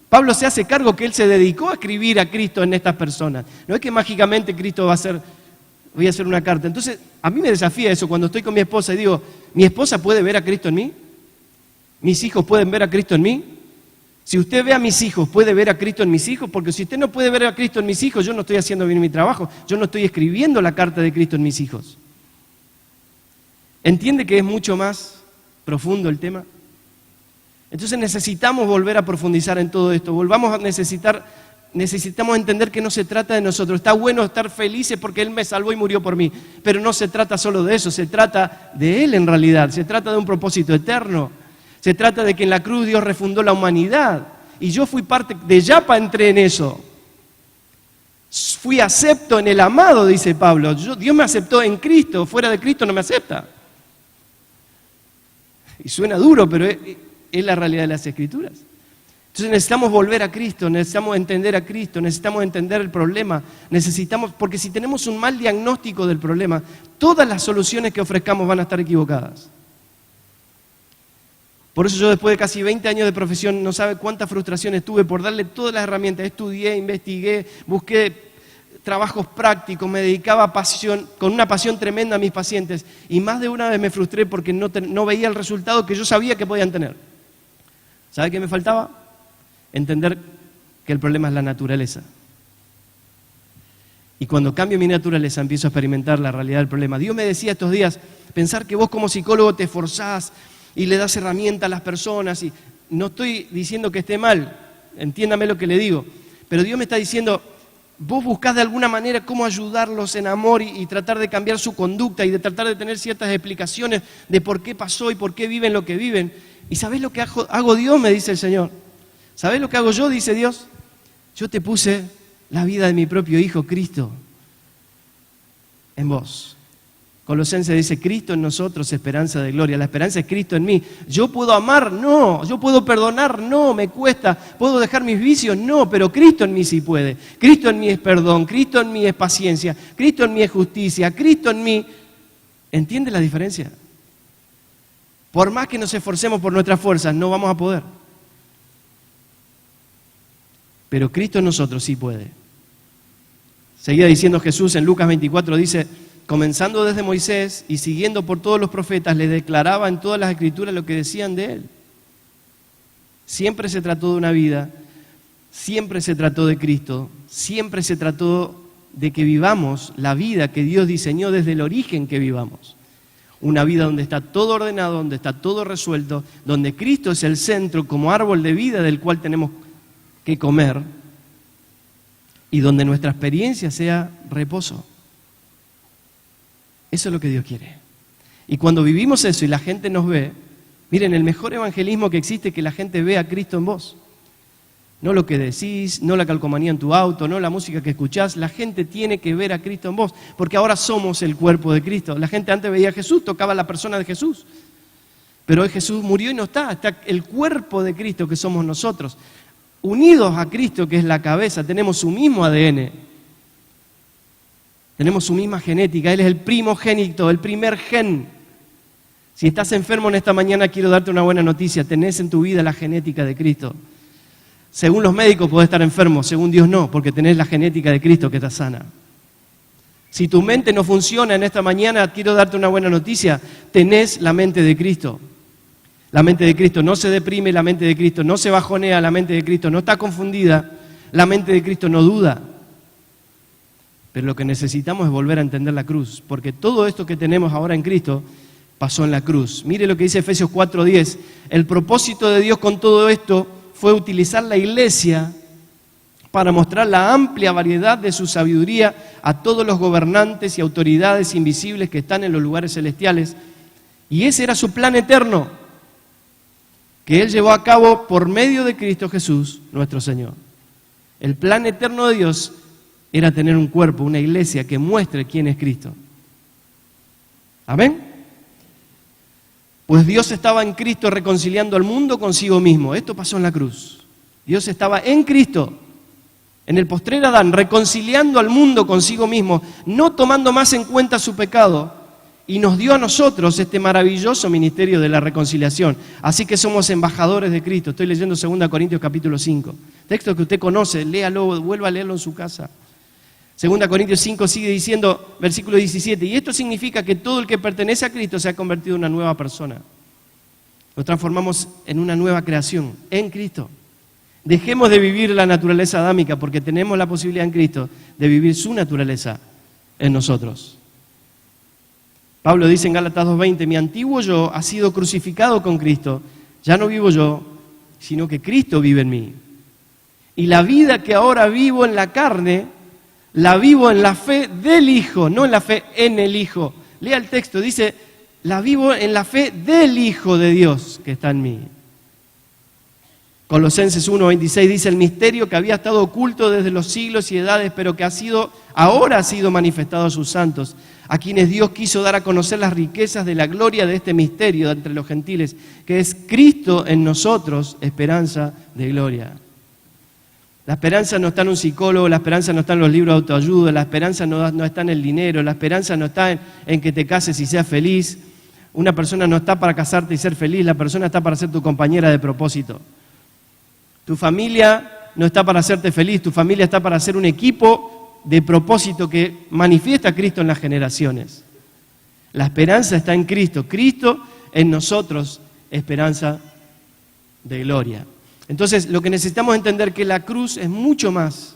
Pablo se hace cargo que él se dedicó a escribir a Cristo en estas personas. No es que mágicamente Cristo voy a hacer una carta. Entonces, a mí me desafía eso cuando estoy con mi esposa y digo, ¿mi esposa puede ver a Cristo en mí? ¿Mis hijos pueden ver a Cristo en mí? Si usted ve a mis hijos, ¿puede ver a Cristo en mis hijos? Porque si usted no puede ver a Cristo en mis hijos, yo no estoy haciendo bien mi trabajo, yo no estoy escribiendo la carta de Cristo en mis hijos. ¿Entiende que es mucho más profundo el tema? Entonces necesitamos volver a profundizar en todo esto, necesitamos entender que no se trata de nosotros. Está bueno estar felices porque Él me salvó y murió por mí, pero no se trata solo de eso, se trata de Él en realidad, se trata de un propósito eterno, se trata de que en la cruz Dios refundó la humanidad y yo fui parte, de Yapa entré en eso. Fui acepto en el amado, dice Pablo. Dios me aceptó en Cristo, fuera de Cristo no me acepta. Y suena duro, pero es la realidad de las Escrituras. Entonces necesitamos volver a Cristo, necesitamos entender a Cristo, necesitamos entender el problema, porque si tenemos un mal diagnóstico del problema, todas las soluciones que ofrezcamos van a estar equivocadas. Por eso yo después de casi 20 años de profesión, no sabe cuántas frustraciones tuve por darle todas las herramientas, estudié, investigué, busqué trabajos prácticos, me dedicaba con una pasión tremenda a mis pacientes y más de una vez me frustré porque no veía el resultado que yo sabía que podían tener. ¿Sabe qué me faltaba? Entender que el problema es la naturaleza. Y cuando cambio mi naturaleza empiezo a experimentar la realidad del problema. Dios me decía estos días, pensar que vos como psicólogo te esforzás y le das herramientas a las personas. Y no estoy diciendo que esté mal, entiéndame lo que le digo, pero Dios me está diciendo, vos buscás de alguna manera cómo ayudarlos en amor y tratar de cambiar su conducta y de tratar de tener ciertas explicaciones de por qué pasó y por qué viven lo que viven. ¿Y sabés lo que hago Dios? Me dice el Señor. ¿Sabés lo que hago yo? Dice Dios. Yo te puse la vida de mi propio Hijo, Cristo, en vos. Colosenses dice, Cristo en nosotros, esperanza de gloria. La esperanza es Cristo en mí. ¿Yo puedo amar? No. ¿Yo puedo perdonar? No, me cuesta. ¿Puedo dejar mis vicios? No, pero Cristo en mí sí puede. Cristo en mí es perdón, Cristo en mí es paciencia, Cristo en mí es justicia, Cristo en mí... ¿Entiende la diferencia? Por más que nos esforcemos por nuestras fuerzas, no vamos a poder. Pero Cristo en nosotros sí puede. Seguía diciendo Jesús en Lucas 24, dice... Comenzando desde Moisés y siguiendo por todos los profetas, les declaraba en todas las Escrituras lo que decían de Él. Siempre se trató de una vida, siempre se trató de Cristo, siempre se trató de que vivamos la vida que Dios diseñó desde el origen que vivamos. Una vida donde está todo ordenado, donde está todo resuelto, donde Cristo es el centro como árbol de vida del cual tenemos que comer y donde nuestra experiencia sea reposo. Eso es lo que Dios quiere. Y cuando vivimos eso y la gente nos ve, miren, el mejor evangelismo que existe es que la gente vea a Cristo en vos. No lo que decís, no la calcomanía en tu auto, no la música que escuchás. La gente tiene que ver a Cristo en vos, porque ahora somos el cuerpo de Cristo. La gente antes veía a Jesús, tocaba la persona de Jesús. Pero hoy Jesús murió y no está el cuerpo de Cristo que somos nosotros. Unidos a Cristo, que es la cabeza, tenemos su mismo ADN. Tenemos su misma genética, Él es el primogénito, el primer gen Si estás enfermo en esta mañana, quiero darte una buena noticia. Tenés en tu vida la genética de Cristo. Según los médicos podés estar enfermo, según Dios no, porque tenés la genética de Cristo que te sana. Si tu mente no funciona en esta mañana, quiero darte una buena noticia. Tenés la mente de Cristo. La mente de Cristo no se deprime, la mente de Cristo no se bajonea, la mente de Cristo no está confundida, la mente de Cristo no duda. Pero lo que necesitamos es volver a entender la cruz, porque todo esto que tenemos ahora en Cristo pasó en la cruz. Mire lo que dice Efesios 4:10. El propósito de Dios con todo esto fue utilizar la iglesia para mostrar la amplia variedad de su sabiduría a todos los gobernantes y autoridades invisibles que están en los lugares celestiales. Y ese era su plan eterno, que Él llevó a cabo por medio de Cristo Jesús, nuestro Señor. El plan eterno de Dios era tener un cuerpo, una iglesia que muestre quién es Cristo. ¿Amén? Pues Dios estaba en Cristo reconciliando al mundo consigo mismo. Esto pasó en la cruz. Dios estaba en Cristo, en el postrer Adán, reconciliando al mundo consigo mismo, no tomando más en cuenta su pecado, y nos dio a nosotros este maravilloso ministerio de la reconciliación. Así que somos embajadores de Cristo. Estoy leyendo 2 Corintios capítulo 5. Texto que usted conoce, léalo, vuelva a leerlo en su casa. 2 Corintios 5 sigue diciendo, versículo 17, y esto significa que todo el que pertenece a Cristo se ha convertido en una nueva persona. Nos transformamos en una nueva creación, en Cristo. Dejemos de vivir la naturaleza adámica porque tenemos la posibilidad en Cristo de vivir su naturaleza en nosotros. Pablo dice en Gálatas 2:20, mi antiguo yo ha sido crucificado con Cristo, ya no vivo yo, sino que Cristo vive en mí. Y la vida que ahora vivo en la carne, la vivo en la fe del Hijo, no en la fe en el Hijo. Lea el texto, dice, la vivo en la fe del Hijo de Dios que está en mí. Colosenses 1:26 dice, el misterio que había estado oculto desde los siglos y edades, pero que ahora ha sido manifestado a sus santos, a quienes Dios quiso dar a conocer las riquezas de la gloria de este misterio de entre los gentiles, que es Cristo en nosotros, esperanza de gloria. La esperanza no está en un psicólogo, la esperanza no está en los libros de autoayuda, la esperanza no está en el dinero, la esperanza no está en que te cases y seas feliz. Una persona no está para casarte y ser feliz, la persona está para ser tu compañera de propósito. Tu familia no está para hacerte feliz, tu familia está para ser un equipo de propósito que manifiesta a Cristo en las generaciones. La esperanza está en Cristo, Cristo en nosotros, esperanza de gloria. Entonces, lo que necesitamos entender es que la cruz es mucho más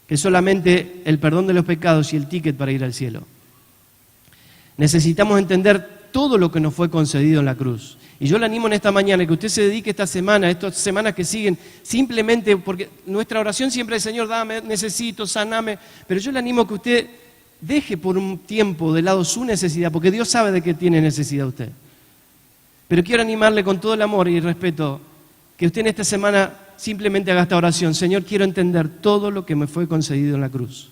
que solamente el perdón de los pecados y el ticket para ir al cielo. Necesitamos entender todo lo que nos fue concedido en la cruz. Y yo le animo en esta mañana que usted se dedique esta semana, estas semanas que siguen, simplemente porque nuestra oración siempre es, Señor, dame, necesito, saname, pero yo le animo que usted deje por un tiempo de lado su necesidad, porque Dios sabe de qué tiene necesidad usted. Pero quiero animarle con todo el amor y el respeto, que usted en esta semana simplemente haga esta oración, Señor, quiero entender todo lo que me fue concedido en la cruz.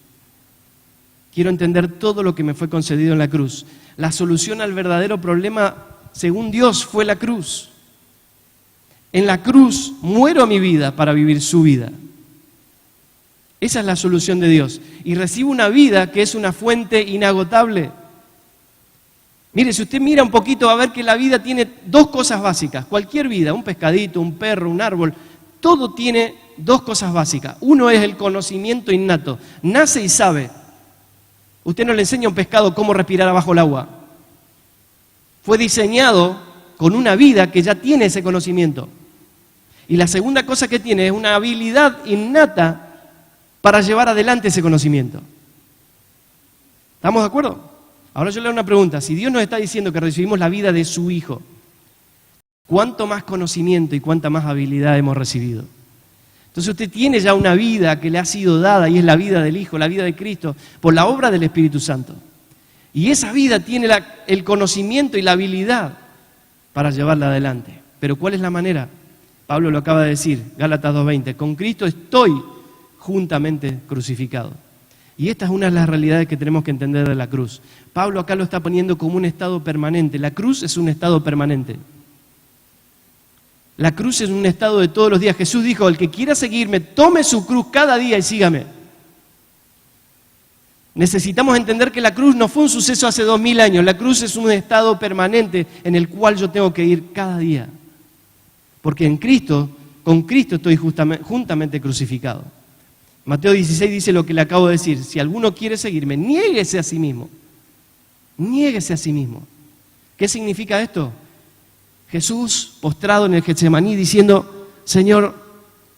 Quiero entender todo lo que me fue concedido en la cruz. La solución al verdadero problema, según Dios, fue la cruz. En la cruz muero a mi vida para vivir su vida. Esa es la solución de Dios. Y recibo una vida que es una fuente inagotable. Mire, si usted mira un poquito va a ver que la vida tiene dos cosas básicas. Cualquier vida, un pescadito, un perro, un árbol, todo tiene dos cosas básicas. Uno es el conocimiento innato. Nace y sabe. Usted no le enseña a un pescado cómo respirar abajo el agua. Fue diseñado con una vida que ya tiene ese conocimiento. Y la segunda cosa que tiene es una habilidad innata para llevar adelante ese conocimiento. ¿Estamos de acuerdo? Ahora yo le hago una pregunta. Si Dios nos está diciendo que recibimos la vida de su Hijo, ¿cuánto más conocimiento y cuánta más habilidad hemos recibido? Entonces usted tiene ya una vida que le ha sido dada y es la vida del Hijo, la vida de Cristo, por la obra del Espíritu Santo. Y esa vida tiene el conocimiento y la habilidad para llevarla adelante. Pero ¿cuál es la manera? Pablo lo acaba de decir, Gálatas 2:20, con Cristo estoy juntamente crucificado. Y esta es una de las realidades que tenemos que entender de la cruz. Pablo acá lo está poniendo como un estado permanente. La cruz es un estado permanente. La cruz es un estado de todos los días. Jesús dijo, el que quiera seguirme, tome su cruz cada día y sígame. Necesitamos entender que la cruz no fue un suceso hace 2000 años. La cruz es un estado permanente en el cual yo tengo que ir cada día. Porque en Cristo, con Cristo estoy juntamente crucificado. Mateo 16 dice lo que le acabo de decir. Si alguno quiere seguirme, niéguese a sí mismo. Niéguese a sí mismo. ¿Qué significa esto? Jesús postrado en el Getsemaní diciendo, Señor,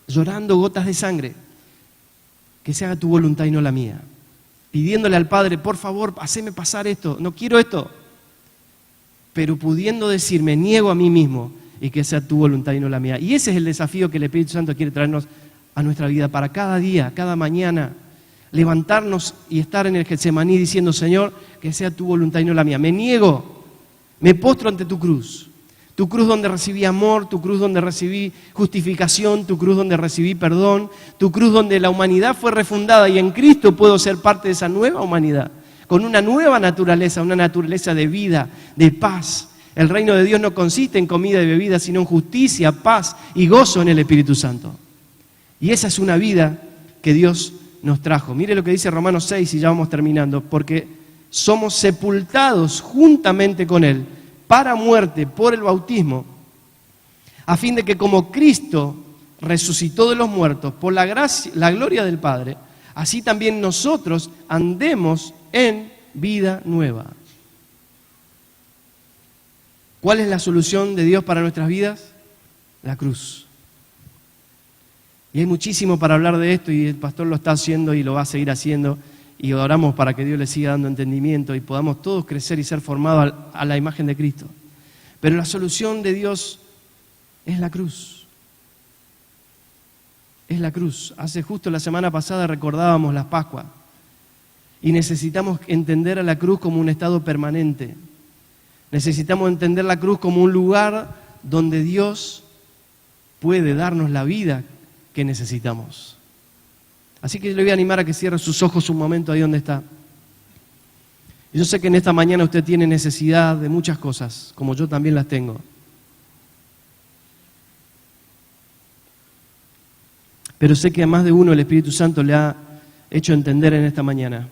llorando gotas de sangre, que se haga tu voluntad y no la mía. Pidiéndole al Padre, por favor, haceme pasar esto, no quiero esto. Pero pudiendo decir, me niego a mí mismo y que sea tu voluntad y no la mía. Y ese es el desafío que el Espíritu Santo quiere traernos a nuestra vida para cada día, cada mañana. Levantarnos y estar en el Getsemaní diciendo, Señor, que sea tu voluntad y no la mía. Me niego, me postro ante tu cruz. Tu cruz donde recibí amor, tu cruz donde recibí justificación, tu cruz donde recibí perdón, tu cruz donde la humanidad fue refundada y en Cristo puedo ser parte de esa nueva humanidad, con una nueva naturaleza, una naturaleza de vida, de paz. El reino de Dios no consiste en comida y bebida, sino en justicia, paz y gozo en el Espíritu Santo. Y esa es una vida que Dios nos trajo. Mire lo que dice Romanos 6 y ya vamos terminando, porque somos sepultados juntamente con Él para muerte por el bautismo, a fin de que como Cristo resucitó de los muertos por la gracia, la gloria del Padre, así también nosotros andemos en vida nueva. ¿Cuál es la solución de Dios para nuestras vidas? La cruz. Y hay muchísimo para hablar de esto y el pastor lo está haciendo y lo va a seguir haciendo. Y oramos para que Dios le siga dando entendimiento y podamos todos crecer y ser formados a la imagen de Cristo. Pero la solución de Dios es la cruz. Es la cruz. Hace justo la semana pasada recordábamos la Pascua. Y necesitamos entender a la cruz como un estado permanente. Necesitamos entender la cruz como un lugar donde Dios puede darnos la vida que necesitamos. Así que le voy a animar a que cierre sus ojos un momento ahí donde está. Yo sé que en esta mañana usted tiene necesidad de muchas cosas, como yo también las tengo. Pero sé que a más de uno el Espíritu Santo le ha hecho entender en esta mañana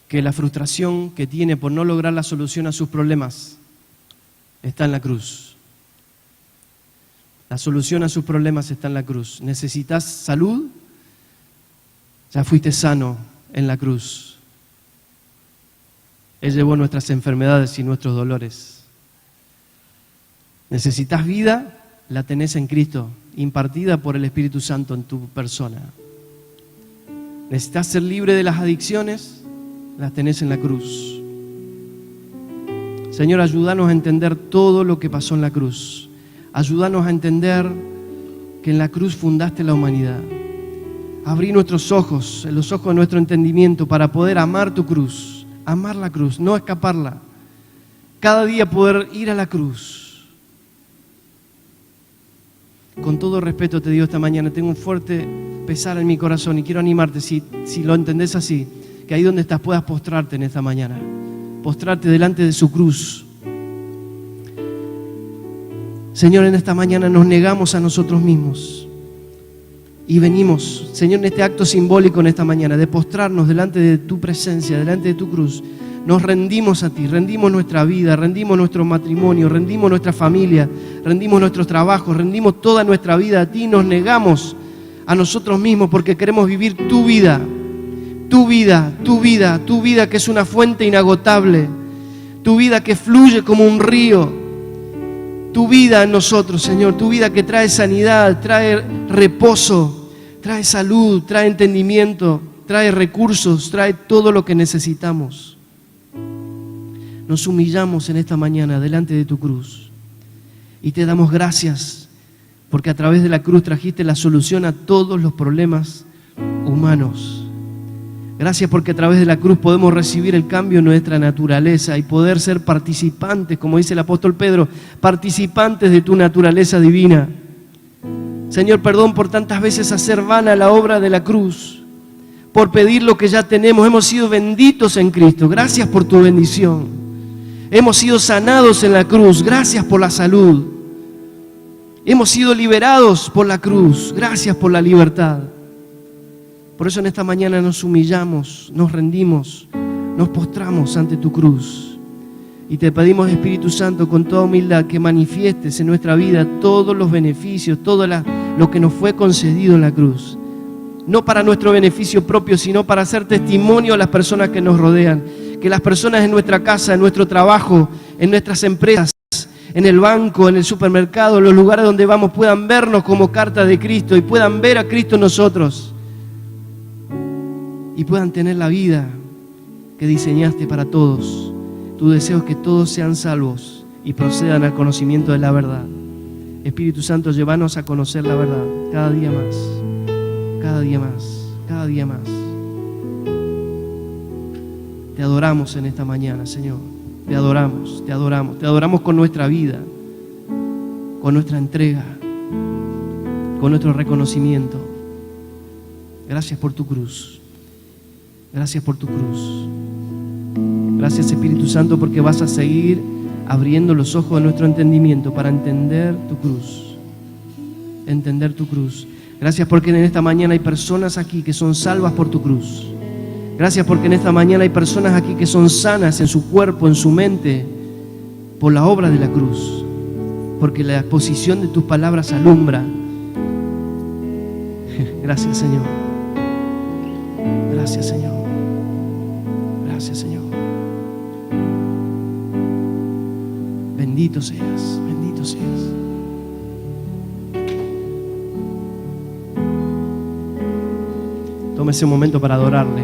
que la frustración que tiene por no lograr la solución a sus problemas está en la cruz. La solución a sus problemas está en la cruz. ¿Necesitas salud? Ya fuiste sano en la cruz. Él llevó nuestras enfermedades y nuestros dolores. ¿Necesitas vida? La tenés en Cristo, impartida por el Espíritu Santo en tu persona. ¿Necesitas ser libre de las adicciones? Las tenés en la cruz. Señor, ayúdanos a entender todo lo que pasó en la cruz. Ayúdanos a entender que en la cruz fundaste la humanidad. Abrí nuestros ojos, los ojos de nuestro entendimiento para poder amar tu cruz, amar la cruz, no escaparla. Cada día poder ir a la cruz. Con todo respeto te digo esta mañana, tengo un fuerte pesar en mi corazón y quiero animarte, si lo entendés así, que ahí donde estás puedas postrarte en esta mañana, postrarte delante de su cruz. Señor, en esta mañana nos negamos a nosotros mismos y venimos, Señor, en este acto simbólico en esta mañana, de postrarnos delante de tu presencia, delante de tu cruz. Nos rendimos a ti, rendimos nuestra vida, rendimos nuestro matrimonio, rendimos nuestra familia, rendimos nuestros trabajos, rendimos toda nuestra vida a ti, nos negamos a nosotros mismos porque queremos vivir tu vida, tu vida, tu vida, tu vida que es una fuente inagotable, tu vida que fluye como un río, tu vida en nosotros, Señor, tu vida que trae sanidad, trae reposo, trae salud, trae entendimiento, trae recursos, trae todo lo que necesitamos. Nos humillamos en esta mañana delante de tu cruz y te damos gracias porque a través de la cruz trajiste la solución a todos los problemas humanos. Gracias porque a través de la cruz podemos recibir el cambio en nuestra naturaleza y poder ser participantes, como dice el apóstol Pedro, participantes de tu naturaleza divina. Señor, perdón por tantas veces hacer vana la obra de la cruz, por pedir lo que ya tenemos. Hemos sido benditos en Cristo. Gracias por tu bendición. Hemos sido sanados en la cruz. Gracias por la salud. Hemos sido liberados por la cruz. Gracias por la libertad. Por eso en esta mañana nos humillamos, nos rendimos, nos postramos ante tu cruz. Y te pedimos, Espíritu Santo, con toda humildad, que manifiestes en nuestra vida todos los beneficios, todo lo que nos fue concedido en la cruz. No para nuestro beneficio propio, sino para hacer testimonio a las personas que nos rodean. Que las personas en nuestra casa, en nuestro trabajo, en nuestras empresas, en el banco, en el supermercado, en los lugares donde vamos, puedan vernos como carta de Cristo y puedan ver a Cristo en nosotros. Y puedan tener la vida que diseñaste para todos. Tu deseo es que todos sean salvos y procedan al conocimiento de la verdad. Espíritu Santo, llévanos a conocer la verdad cada día más, cada día más, cada día más. Te adoramos en esta mañana, Señor. Te adoramos, te adoramos. Te adoramos con nuestra vida, con nuestra entrega, con nuestro reconocimiento. Gracias por tu cruz. Gracias por tu cruz. Gracias, Espíritu Santo, porque vas a seguir abriendo los ojos de nuestro entendimiento para entender tu cruz. Entender tu cruz. Gracias porque en esta mañana hay personas aquí que son salvas por tu cruz. Gracias porque en esta mañana hay personas aquí que son sanas en su cuerpo, en su mente, por la obra de la cruz. Porque la exposición de tus palabras alumbra. Gracias, Señor. Gracias, Señor. Gracias, Señor. Bendito seas, bendito seas. Tómese un momento para adorarle.